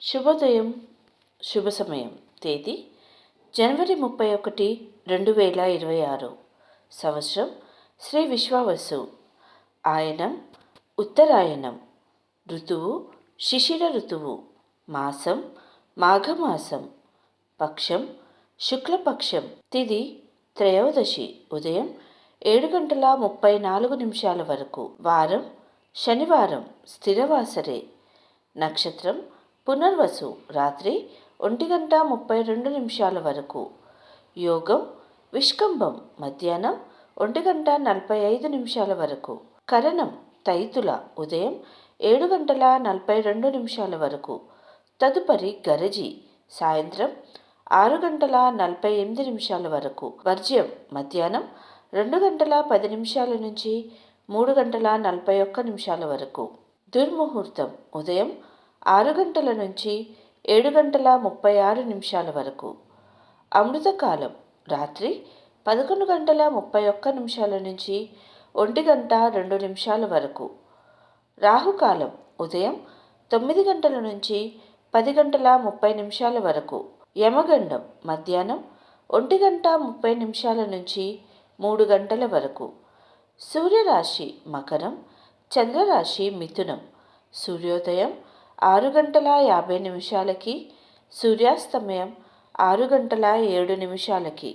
శుభోదయం, శుభ సమయం. తేదీ జనవరి 31, 2026. సంవత్సరం శ్రీ విశ్వావసు. ఆయనం ఉత్తరాయణం. ఋతువు శిశిర ఋతువు. మాసం మాఘమాసం. పక్షం శుక్లపక్షం. తిథి త్రయోదశి ఉదయం 7:34 వరకు. వారం శనివారం స్థిరవాసరే. నక్షత్రం పునర్వసు రాత్రి 1:32 వరకు. యోగం విష్కంభం మధ్యాహ్నం 1:45 వరకు. కరణం తైతుల ఉదయం 7:42 వరకు. తదుపరి గరజి సాయంత్రం 6:48 వరకు. వర్జ్యం మధ్యాహ్నం 2:10 నుంచి 3:41 వరకు. దుర్ముహూర్తం ఉదయం 6 గంటల నుంచి 7:36 వరకు. అమృతకాలం రాత్రి 11:31 నుంచి 1:02 వరకు. రాహుకాలం ఉదయం 9 గంటల నుంచి 10:30 వరకు. యమగండం మధ్యాహ్నం 1:30 నుంచి 3 గంటల వరకు. సూర్యరాశి మకరం, చంద్రరాశి మిథునం. సూర్యోదయం 6:50 సూర్యాస్తమయం 6:07